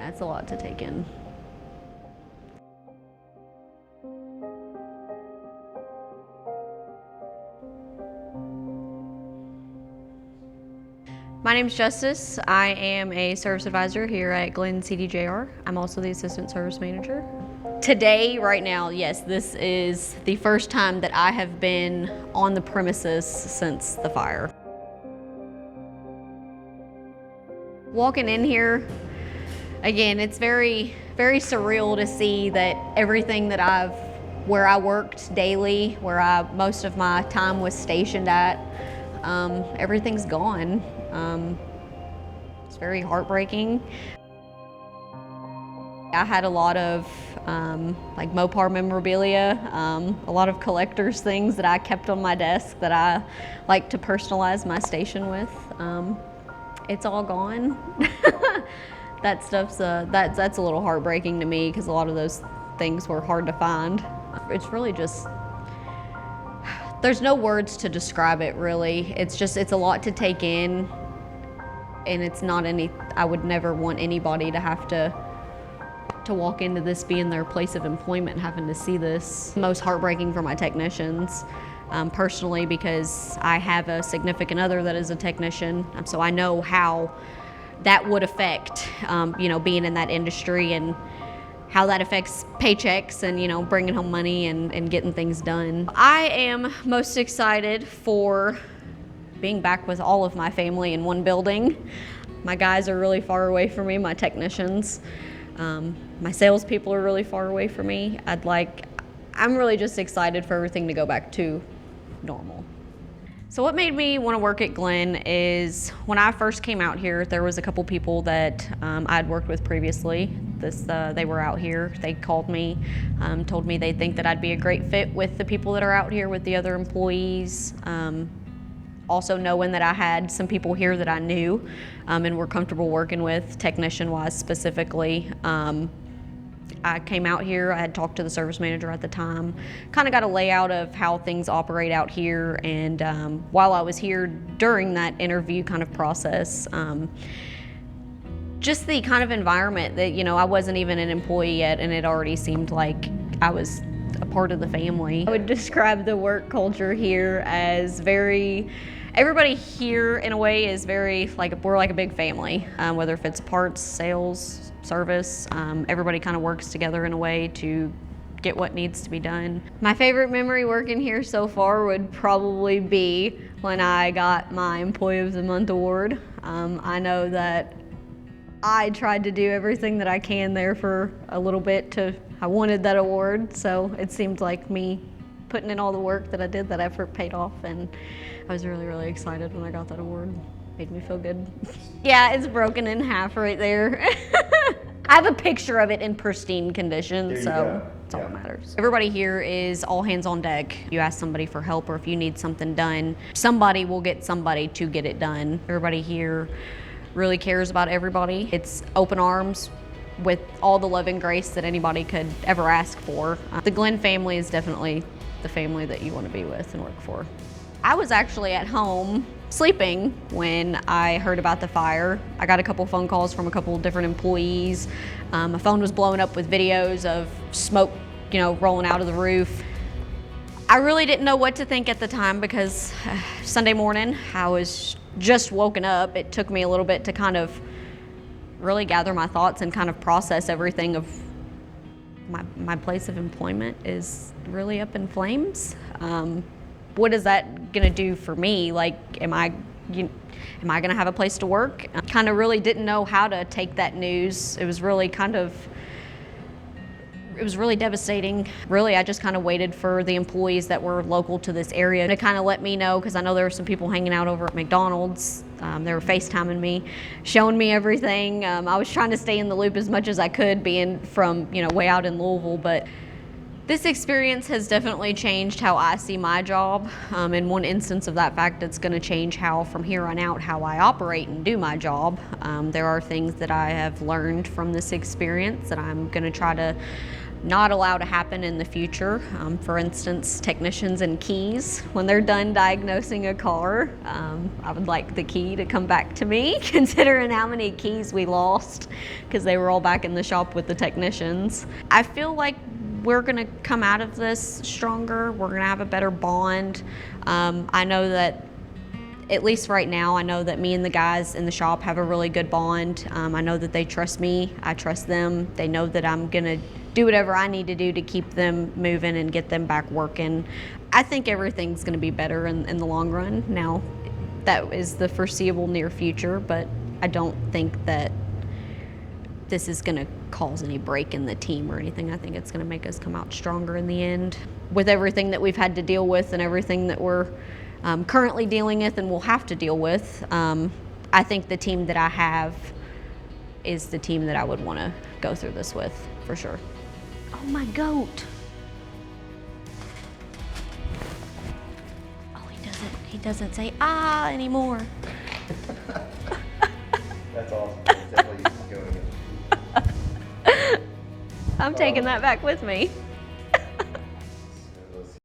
Yeah, it's a lot to take in. My name's Justice. I am a service advisor here at Glenn CDJR. I'm also the assistant service manager. Today, right now, yes, this is the first time that I have been on the premises since the fire. Walking in here, again, it's very, very surreal to see that everything that where I worked daily, where most of my time was stationed at, everything's gone. It's very heartbreaking. I had a lot of like Mopar memorabilia, a lot of collector's things that I kept on my desk that I like to personalize my station with. It's all gone. That stuff's that's a little heartbreaking to me because a lot of those things were hard to find. It's really just, there's no words to describe it really. It's a lot to take in, and it's not I would never want anybody to have to walk into this being their place of employment, having to see this. Most heartbreaking for my technicians, personally, because I have a significant other that is a technician, so I know how that would affect, being in that industry and how that affects paychecks and, bringing home money and getting things done. I am most excited for being back with all of my family in one building. My guys are really far away from me, my technicians. My salespeople are really far away from me. I'm really just excited for everything to go back to normal. So what made me want to work at Glenn is when I first came out here, there was a couple people that I'd worked with previously. They were out here. They called me, told me they think that I'd be a great fit with the people that are out here, with the other employees. Also knowing that I had some people here that I knew and were comfortable working with, technician-wise specifically. I came out here, I had talked to the service manager at the time, kind of got a layout of how things operate out here, and while I was here during that interview kind of process, just the kind of environment that, I wasn't even an employee yet, and it already seemed like I was a part of the family. I would describe the work culture here as everybody here in a way is we're like a big family, whether if it's parts, sales, service, everybody kind of works together in a way to get what needs to be done. My favorite memory working here so far would probably be when I got my Employee of the Month award. I know that I tried to do everything that I can there for a little bit I wanted that award, so it seemed like me putting in all the work that I did, that effort paid off, and I was really, really excited when I got that award. Made me feel good. Yeah, it's broken in half right there. I have a picture of it in pristine condition, so that's all that matters. Everybody here is all hands on deck. You ask somebody for help, or if you need something done, somebody will get somebody to get it done. Everybody here really cares about everybody. It's open arms with all the love and grace that anybody could ever ask for. The Glenn family is definitely the family that you want to be with and work for. I was actually at home sleeping when I heard about the fire. I got a couple phone calls from a couple different employees. My phone was blowing up with videos of smoke, rolling out of the roof. I really didn't know what to think at the time because Sunday morning, I was just woken up. It took me a little bit to kind of really gather my thoughts and kind of process everything of my place of employment is really up in flames. What is that gonna do for me? Am I gonna have a place to work? I kind of really didn't know how to take that news. It was really devastating. Really, I just kind of waited for the employees that were local to this area to kind of let me know, because I know there were some people hanging out over at McDonald's. They were FaceTiming me, showing me everything. I was trying to stay in the loop as much as I could, being from, way out in Louisville, but this experience has definitely changed how I see my job. In one instance of that fact, it's going to change how, from here on out, how I operate and do my job. There are things that I have learned from this experience that I'm going to try to not allow to happen in the future. For instance, technicians and keys, when they're done diagnosing a car, I would like the key to come back to me, considering how many keys we lost because they were all back in the shop with the technicians. I feel like we're gonna come out of this stronger. We're gonna have a better bond. I know that, at least right now, I know that me and the guys in the shop have a really good bond. I know that they trust me, I trust them. They know that I'm gonna do whatever I need to do to keep them moving and get them back working. I think everything's gonna be better in the long run. Now, that is the foreseeable near future, but I don't think that this is gonna cause any break in the team or anything. I think it's gonna make us come out stronger in the end. With everything that we've had to deal with and everything that we're currently dealing with and will have to deal with, I think the team that I have is the team that I would want to go through this with, for sure. Oh, my goat. Oh, he doesn't say ah anymore. That's awesome. It's definitely going. I'm taking that back with me.